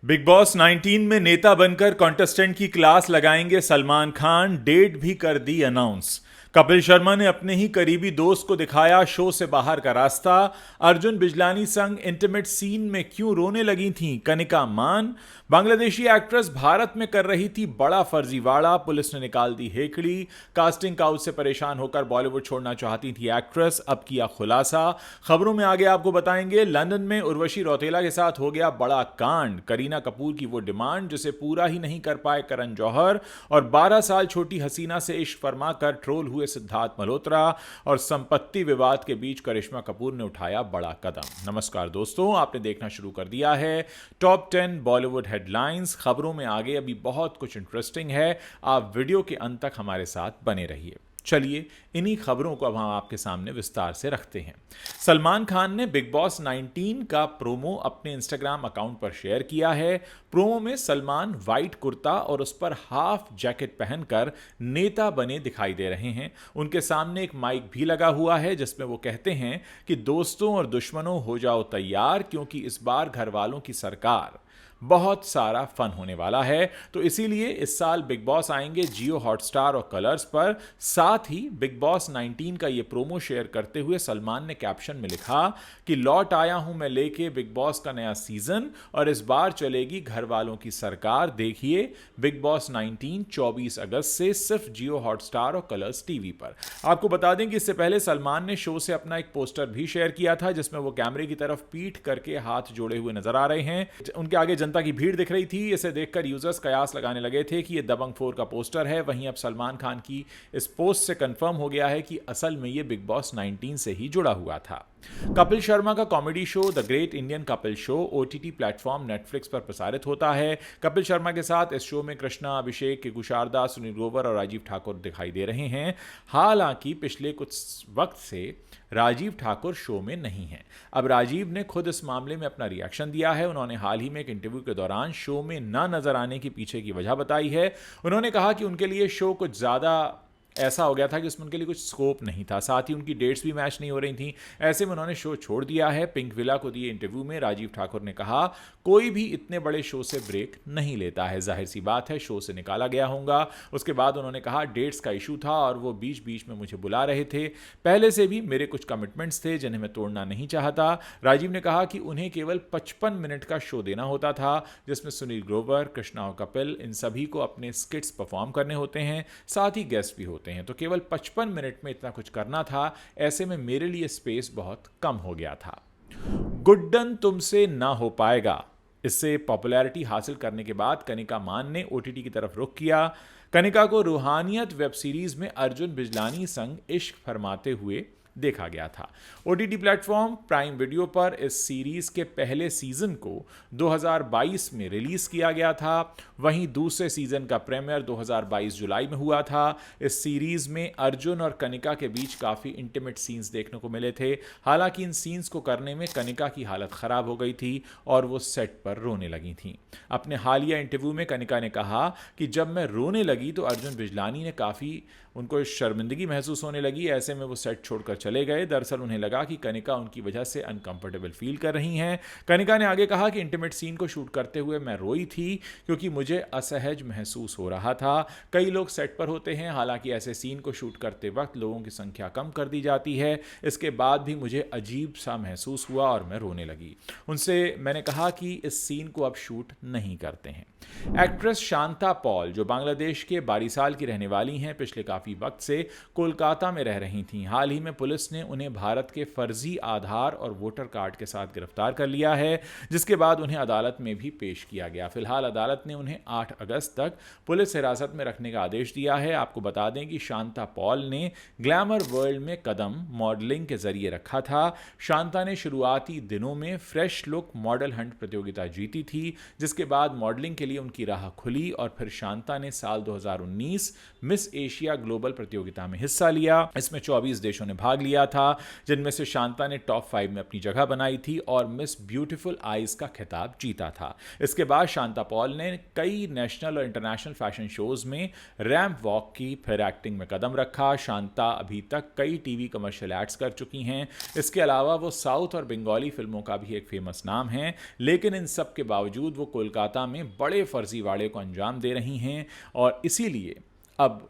Big boss 19 में नेता बनकर कॉन्टेस्टेंट की क्लास लगाएंगे सलमान खान। डेट भी कर दी अनाउंस। कपिल शर्मा ने अपने ही करीबी दोस्त को दिखाया शो से बाहर का रास्ता। अर्जुन बिजलानी संग इंटीमेट सीन में क्यों रोने लगी थीं कनिका मान। बांग्लादेशी एक्ट्रेस भारत में कर रही थी बड़ा फर्जीवाड़ा, पुलिस ने निकाल दी हेकड़ी। कास्टिंग काउच से परेशान होकर बॉलीवुड छोड़ना चाहती थी एक्ट्रेस, अब किया खुलासा। खबरों में आगे आपको बताएंगे लंदन में उर्वशी रौतेला के साथ हो गया बड़ा कांड। करीना कपूर की वो डिमांड जिसे पूरा ही नहीं कर पाए करण जौहर, और 12 साल छोटी हसीना से इश्क फरमा कर ट्रोल हुए सिद्धार्थ मल्होत्रा, और संपत्ति विवाद के बीच करिश्मा कपूर ने उठाया बड़ा कदम। नमस्कार दोस्तों, आपने देखना शुरू कर दिया है टॉप 10 बॉलीवुड हेडलाइंस। खबरों में आगे अभी बहुत कुछ इंटरेस्टिंग है, आप वीडियो के अंत तक हमारे साथ बने रहिए। चलिए इन्हीं खबरों को अब हम आपके सामने विस्तार से रखते हैं। सलमान खान ने बिग बॉस 19 का प्रोमो अपने इंस्टाग्राम अकाउंट पर शेयर किया है। प्रोमो में सलमान वाइट कुर्ता और उस पर हाफ जैकेट पहनकर नेता बने दिखाई दे रहे हैं। उनके सामने एक माइक भी लगा हुआ है जिसमें वो कहते हैं कि दोस्तों और दुश्मनों हो जाओ तैयार, क्योंकि इस बार घर वालों की सरकार, बहुत सारा फन होने वाला है। तो इसीलिए इस साल बिग बॉस आएंगे जियो हॉटस्टार और कलर्स पर। साथ ही बिग बॉस 19 का ये प्रोमो शेयर करते हुए सलमान ने कैप्शन में लिखा कि लौट आया हूं मैं लेके बिग बॉस का नया सीजन, और इस बार चलेगी घर वालों की सरकार। देखिए बिग बॉस 19 24 अगस्त से सिर्फ जियो हॉटस्टार और कलर्स टीवी पर। आपको बता दें कि इससे पहले सलमान ने शो से अपना एक पोस्टर भी शेयर किया था जिसमें वो कैमरे की तरफ पीठ करके हाथ जोड़े हुए नजर आ रहे हैं। उनके आगे जनता की भीड़ दिख रही थी। इसे देखकर यूजर्स कयास लगाने लगे थे कि यह दबंग 4 का पोस्टर है। वहीं अब सलमान खान की इस पोस्ट से कंफर्म हो गया है कि असल में यह बिग बॉस 19 से ही जुड़ा हुआ था। कपिल शर्मा का comedy show the great Indian Kapil show OTT platform Netflix पर प्रसारित होता है। कपिल शर्मा के साथ इस शो में कृष्णा, अभिषेक, किकू शारदा, सुनील ग्रोवर और राजीव ठाकुर दिखाई दे रहे हैं। हालांकि पिछले कुछ वक्त से राजीव ठाकुर शो में नहीं हैं। अब राजीव ने खुद इस मामले में अपना रिएक्शन दिया है। उन्होंने हाल ही में एक इंटरव्यू के दौरान शो में ना नजर आने के पीछे की वजह बताई है। उन्होंने कहा कि उनके लिए शो कुछ ज़्यादा ऐसा हो गया था कि उसमें उनके लिए कुछ स्कोप नहीं था, साथ ही उनकी डेट्स भी मैच नहीं हो रही थी। ऐसे में उन्होंने शो छोड़ दिया है। पिंक विला को दिए इंटरव्यू में राजीव ठाकुर ने कहा, कोई भी इतने बड़े शो से ब्रेक नहीं लेता है, जाहिर सी बात है शो से निकाला गया होगा। उसके बाद उन्होंने कहा डेट्स का इशू था और वो बीच बीच में मुझे बुला रहे थे। पहले से भी मेरे कुछ कमिटमेंट्स थे जिन्हें मैं तोड़ना नहीं चाहता। राजीव ने कहा कि उन्हें केवल 55 मिनट का शो देना होता था जिसमें सुनील ग्रोवर, कृष्णा और कपिल इन सभी को अपने स्किट्स परफॉर्म करने होते हैं, साथ ही गेस्ट भी होते हैं। तो केवल 55 मिनट में इतना कुछ करना था। ऐसे में मेरे लिए स्पेस बहुत कम हो गया था। गुड्डन तुमसे ना हो पाएगा। इससे पॉपुलैरिटी हासिल करने के बाद कनिका मान ने ओटीटी की तरफ रुख किया। कनिका को रूहानियत वेब सीरीज में अर्जुन बिजलानी संग इश्क फरमाते हुए देखा गया था। ओटीटी प्लेटफॉर्म प्राइम वीडियो पर इस सीरीज के पहले सीजन को 2022 में रिलीज किया गया था। वहीं दूसरे सीजन का प्रीमियर 2022 जुलाई में हुआ था। इस सीरीज में अर्जुन और कनिका के बीच काफी इंटीमेट सीन्स देखने को मिले थे। हालांकि इन सीन्स को करने में कनिका की हालत खराब हो गई थी और वो सेट पर रोने लगी थी। अपने हालिया इंटरव्यू में कनिका ने कहा कि जब मैं रोने लगी तो अर्जुन बिजलानी ने काफी उनको शर्मिंदगी महसूस होने लगी। ऐसे में वो सेट छोड़कर चले गए। दरअसल उन्हें लगा कि कनिका उनकी वजह से अनकंफर्टेबल फील कर रही हैं। कनिका ने आगे कहा कि इंटीमेट सीन को शूट करते हुए मैं रोई थी क्योंकि मुझे असहज महसूस हो रहा था। कई लोग सेट पर होते हैं, हालांकि ऐसे सीन को शूट करते वक्त लोगों की संख्या कम कर दी जाती है। इसके बाद भी मुझे अजीब सा महसूस हुआ और मैं रोने लगी। उनसे मैंने कहा कि इस सीन को अब शूट नहीं करते हैं। एक्ट्रेस शांता पॉल, जो बांग्लादेश के बारीसाल की रहने वाली हैं, पिछले काफी वक्त से कोलकाता में रह रही थीं। हाल ही में पुलिस ने उन्हें भारत के फर्जी आधार और वोटर कार्ड के साथ गिरफ्तार कर लिया है, जिसके बाद उन्हें अदालत में भी पेश किया गया। फिलहाल अदालत ने उन्हें 8 अगस्त तक पुलिस हिरासत में रखने का आदेश दिया है। आपको बता दें कि शांता पॉल ने ग्लैमर वर्ल्ड में कदम मॉडलिंग के जरिए रखा था। शांता ने शुरुआती दिनों में फ्रेश लुक मॉडल हंट प्रतियोगिता जीती थी, जिसके बाद मॉडलिंग के लिए उनकी राह खुली और फिर शांता ने साल 2019 मिस एशिया ग्लोबल प्रतियोगिता में हिस्सा लिया। इसमें 24 देशों ने भाग भाग लिया था, जिनमें से शांता ने टॉप 5 में अपनी जगह बनाई थी और मिस ब्यूटीफुल आइज का खिताब जीता था। इसके बाद शांता पॉल ने कई नेशनल और इंटरनेशनल फैशन शोज में रैंप वॉक की, फिर एक्टिंग में कदम रखा। शांता अभी तक कई टीवी कमर्शियल एड्स कर चुकी हैं। इसके अलावा वो साउथ और बंगाली फिल्मों का भी एक फेमस नाम है, लेकिन इन सब के बावजूद वो कोलकाता में बड़े फर्जीवाड़े को अंजाम दे रही हैं और इसीलिए अब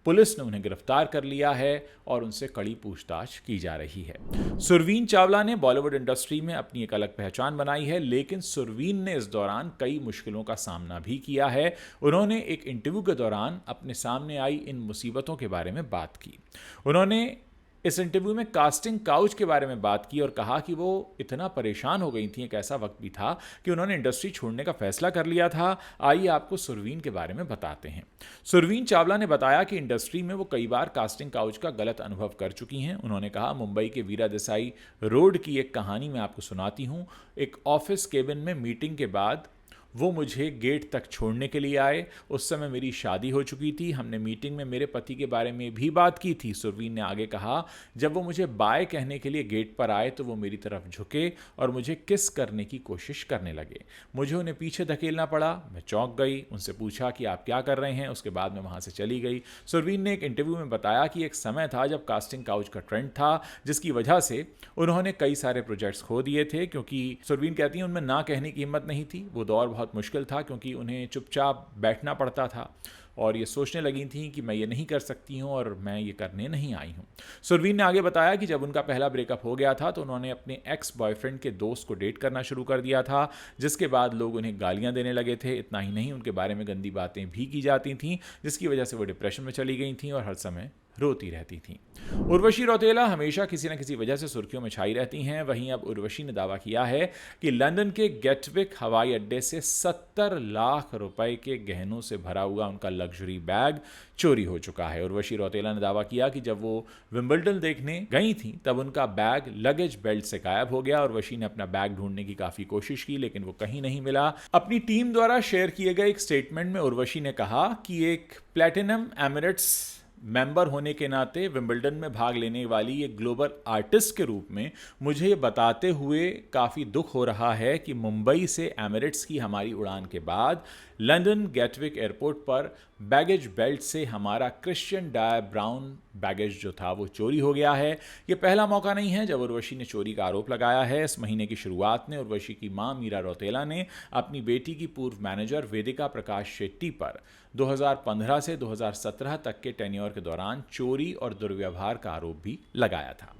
पुलिस ने उन्हें गिरफ्तार कर लिया है और उनसे कड़ी पूछताछ की जा रही है। सुरवीन चावला ने बॉलीवुड इंडस्ट्री में अपनी एक अलग पहचान बनाई है, लेकिन सुरवीन ने इस दौरान कई मुश्किलों का सामना भी किया है। उन्होंने एक इंटरव्यू के दौरान अपने सामने आई इन मुसीबतों के बारे में बात की। उन्होंने इस इंटरव्यू में कास्टिंग काउच के बारे में बात की और कहा कि वो इतना परेशान हो गई थी, एक ऐसा वक्त भी था कि उन्होंने इंडस्ट्री छोड़ने का फैसला कर लिया था। आइए आपको सुरवीन के बारे में बताते हैं। सुरवीन चावला ने बताया कि इंडस्ट्री में वो कई बार कास्टिंग काउच का गलत अनुभव कर चुकी हैं। उन्होंने कहा, मुंबई के वीरा देसाई रोड की एक कहानी मैं आपको सुनाती हूँ। एक ऑफिस केबिन में मीटिंग के बाद वो मुझे गेट तक छोड़ने के लिए आए। उस समय मेरी शादी हो चुकी थी। हमने मीटिंग में मेरे पति के बारे में भी बात की थी। सुरवीन ने आगे कहा, जब वो मुझे बाय कहने के लिए गेट पर आए तो वो मेरी तरफ झुके और मुझे किस करने की कोशिश करने लगे। मुझे उन्हें पीछे धकेलना पड़ा। मैं चौंक गई। उनसे पूछा कि आप क्या कर रहे हैं। उसके बाद मैं वहाँ से चली गई। सुरवीन ने एक इंटरव्यू में बताया कि एक समय था जब कास्टिंग काउच का ट्रेंड था, जिसकी वजह से उन्होंने कई सारे प्रोजेक्ट्स खो दिए थे, क्योंकि सुरवीन कहती हैं उनमें ना कहने की हिम्मत नहीं थी। वो दौर बहुत मुश्किल था क्योंकि उन्हें चुपचाप बैठना पड़ता था और ये सोचने लगी थी कि मैं ये नहीं कर सकती हूँ और मैं ये करने नहीं आई हूँ। सुरवीन ने आगे बताया कि जब उनका पहला ब्रेकअप हो गया था तो उन्होंने अपने एक्स बॉयफ्रेंड के दोस्त को डेट करना शुरू कर दिया था, जिसके बाद लोग उन्हें गालियाँ देने लगे थे। इतना ही नहीं, उनके बारे में गंदी बातें भी की जाती थीं, जिसकी वजह से वो डिप्रेशन में चली गई थीं और हर समय रोती रहती थीं। उर्वशी रौतेला हमेशा किसी न किसी वजह से सुर्खियों में छाई रहती हैं। वहीं अब उर्वशी ने दावा किया है कि लंदन के गेटविक हवाई अड्डे से 70 लाख रुपए के गहनों से भरा हुआ उनका लग्जरी बैग चोरी हो चुका है। उर्वशी रौतेला ने दावा किया कि जब वो विंबलडन देखने गई थी तब उनका बैग लगेज बेल्ट से गायब हो गया। उर्वशी ने अपना बैग ढूंढने की काफी कोशिश की, लेकिन वो कहीं नहीं मिला। अपनी टीम द्वारा शेयर किए गए एक स्टेटमेंट में उर्वशी ने कहा कि एक प्लैटिनम एमिरेट्स मेंबर होने के नाते विंबलडन में भाग लेने वाली एक ग्लोबल आर्टिस्ट के रूप में मुझे ये बताते हुए काफ़ी दुख हो रहा है कि मुंबई से एमिरेट्स की हमारी उड़ान के बाद लंदन गेटविक एयरपोर्ट पर बैगेज बेल्ट से हमारा क्रिश्चियन डायर ब्राउन बैगेज जो था वो चोरी हो गया है। ये पहला मौका नहीं है जब उर्वशी ने चोरी का आरोप लगाया है। इस महीने की शुरुआत में उर्वशी की मां मीरा रौतेला ने अपनी बेटी की पूर्व मैनेजर वेदिका प्रकाश शेट्टी पर 2015 से 2017 तक के टेन्योर के दौरान चोरी और दुर्व्यवहार का आरोप भी लगाया था।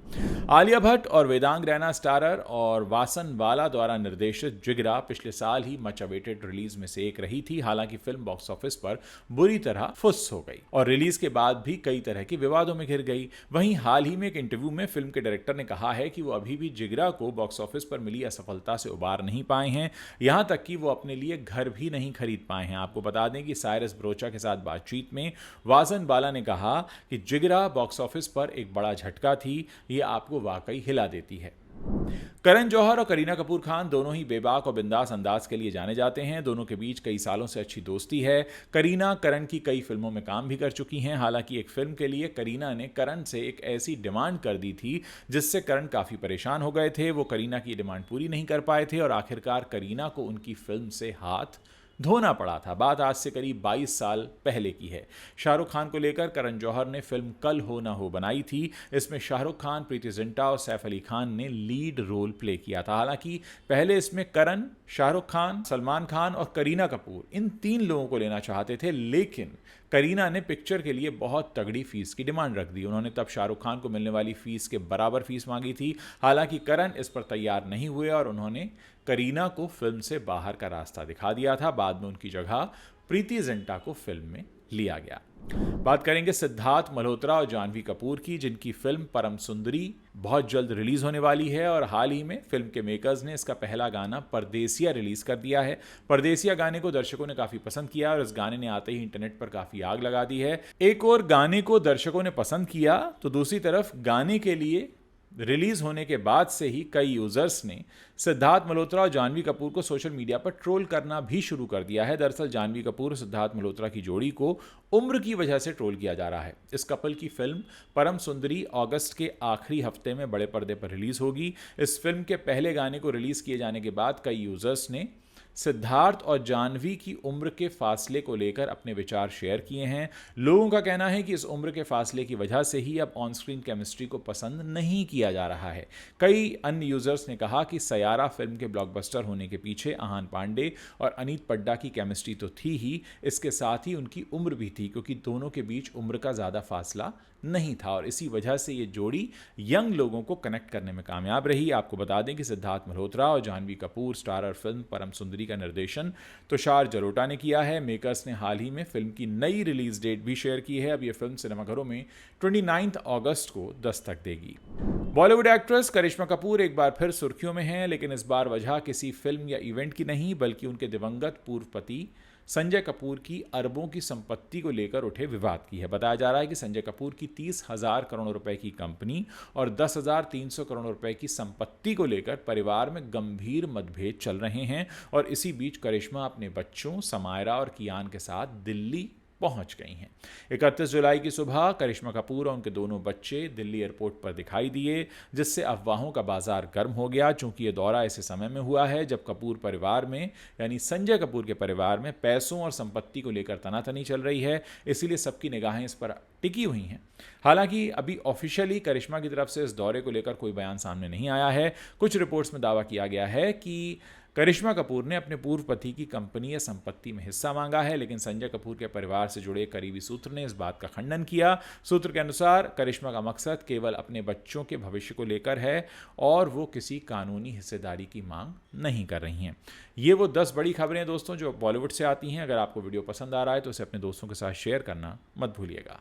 आलिया भट्ट और वेदांग रैना स्टारर और वासन वाला द्वारा निर्देशित जिगरा पिछले साल ही मच अवेटेड रिलीज में से एक रही थी। हालांकि फिल्म बॉक्स ऑफिस पर बुरी तरह फुस हो गई और रिलीज के बाद भी कई तरह के विवादों में घिर गई। वहीं हाल ही में एक इंटरव्यू में फिल्म के डायरेक्टर ने कहा है कि वो अभी भी जिगरा को बॉक्स ऑफिस पर मिली असफलता से उबार नहीं पाए हैं, यहां तक कि वो अपने लिए घर भी नहीं खरीद पाए हैं। आपको बता दें कि साइरस ब्रोचा के साथ बातचीत में वासन बाला ने कहा कि जिगरा बॉक्स ऑफिस पर एक बड़ा झटका थी, ये आपको वाकई हिला देती है। करण जौहर और करीना कपूर खान दोनों ही बेबाक और बिंदास अंदाज के लिए जाने जाते हैं। दोनों के बीच कई सालों से अच्छी दोस्ती है। करीना करण की कई फिल्मों में काम भी कर चुकी हैं। हालांकि एक फिल्म के लिए करीना ने करण से एक ऐसी डिमांड कर दी थी जिससे करण काफी परेशान हो गए थे। वो करीना की डिमांड पूरी नहीं कर पाए थे और आखिरकार करीना को उनकी फिल्म से हाथ धोना पड़ा था। बात आज से करीब 22 साल पहले की है। शाहरुख खान को लेकर करण जौहर ने फिल्म कल हो ना हो बनाई थी। इसमें शाहरुख खान, प्रीति जिंटा और सैफ अली खान ने लीड रोल प्ले किया था। हालांकि पहले इसमें करण, शाहरुख खान, सलमान खान और करीना कपूर इन 3 लोगों को लेना चाहते थे, लेकिन करीना ने पिक्चर के लिए बहुत तगड़ी फीस की डिमांड रख दी। उन्होंने तब शाहरुख खान को मिलने वाली फीस के बराबर फीस मांगी थी। हालांकि करण इस पर तैयार नहीं हुए और उन्होंने करीना को फिल्म से बाहर का रास्ता दिखा दिया था। बाद में उनकी जगह प्रीति जिंटा को फिल्म में लिया गया। बात करेंगे सिद्धार्थ मल्होत्रा और जानवी कपूर की, जिनकी फिल्म परम सुंदरी बहुत जल्द रिलीज होने वाली है और हाल ही में फिल्म के मेकर्स ने इसका पहला गाना परदेसिया रिलीज कर दिया है। परदेसिया गाने को दर्शकों ने काफी पसंद किया और इस गाने ने आते ही इंटरनेट पर काफी आग लगा दी है। एक और गाने को दर्शकों ने पसंद किया तो दूसरी तरफ गाने के लिए रिलीज होने के बाद से ही कई यूजर्स ने सिद्धार्थ मल्होत्रा और जानवी कपूर को सोशल मीडिया पर ट्रोल करना भी शुरू कर दिया है। दरअसल जानवी कपूर और सिद्धार्थ मल्होत्रा की जोड़ी को उम्र की वजह से ट्रोल किया जा रहा है। इस कपल की फिल्म परम सुंदरी अगस्त के आखिरी हफ्ते में बड़े पर्दे पर रिलीज होगी। इस फिल्म के पहले गाने को रिलीज किए जाने के बाद कई यूजर्स ने सिद्धार्थ और जानवी की उम्र के फासले को लेकर अपने विचार शेयर किए हैं। लोगों का कहना है कि इस उम्र के फासले की वजह से ही अब ऑन स्क्रीन केमिस्ट्री को पसंद नहीं किया जा रहा है। कई अन्य यूजर्स ने कहा कि सयारा फिल्म के ब्लॉकबस्टर होने के पीछे आहान पांडे और अनीत पड्डा की केमिस्ट्री तो थी ही, इसके साथ ही उनकी उम्र भी थी, क्योंकि दोनों के बीच उम्र का ज़्यादा फासला नहीं था और इसी वजह से ये जोड़ी यंग लोगों को कनेक्ट करने में कामयाब रही। आपको बता दें कि सिद्धार्थ मल्होत्रा और जानवी कपूर स्टारर फिल्म परम सुंदरी का निर्देशन तुषार जलोटा ने किया है। मेकर्स ने हाल ही में फिल्म की नई रिलीज डेट भी शेयर की है। अब यह फिल्म सिनेमाघरों में 29 अगस्त को दस्तक देगी। बॉलीवुड एक्ट्रेस करिश्मा कपूर एक बार फिर सुर्खियों में हैं, लेकिन इस बार वजह किसी फिल्म या इवेंट की नहीं, बल्कि उनके दिवंगत पूर्व पति संजय कपूर की अरबों की संपत्ति को लेकर उठे विवाद की है। बताया जा रहा है कि संजय कपूर की 30,000 करोड़ रुपए की कंपनी और 10,300 करोड़ रुपए की संपत्ति को लेकर परिवार में गंभीर मतभेद चल रहे हैं और इसी बीच करिश्मा अपने बच्चों समायरा और कियान के साथ दिल्ली पहुंच गई हैं। 31 जुलाई की सुबह करिश्मा कपूर और उनके दोनों बच्चे दिल्ली एयरपोर्ट पर दिखाई दिए, जिससे अफवाहों का बाजार गर्म हो गया। चूंकि ये दौरा ऐसे समय में हुआ है जब कपूर परिवार में यानी संजय कपूर के परिवार में पैसों और संपत्ति को लेकर तनातनी चल रही है, इसीलिए सबकी निगाहें इस पर टिकी हुई हैं। हालांकि अभी ऑफिशियली करिश्मा की तरफ से इस दौरे को लेकर कोई बयान सामने नहीं आया है। कुछ रिपोर्ट्स में दावा किया गया है कि करिश्मा कपूर ने अपने पूर्व पति की कंपनी या संपत्ति में हिस्सा मांगा है, लेकिन संजय कपूर के परिवार से जुड़े करीबी सूत्र ने इस बात का खंडन किया। सूत्र के अनुसार करिश्मा का मकसद केवल अपने बच्चों के भविष्य को लेकर है और वो किसी कानूनी हिस्सेदारी की मांग नहीं कर रही हैं। ये वो 10 बड़ी खबरें दोस्तों जो बॉलीवुड से आती हैं। अगर आपको वीडियो पसंद आ रहा है तो इसे अपने दोस्तों के साथ शेयर करना मत भूलिएगा।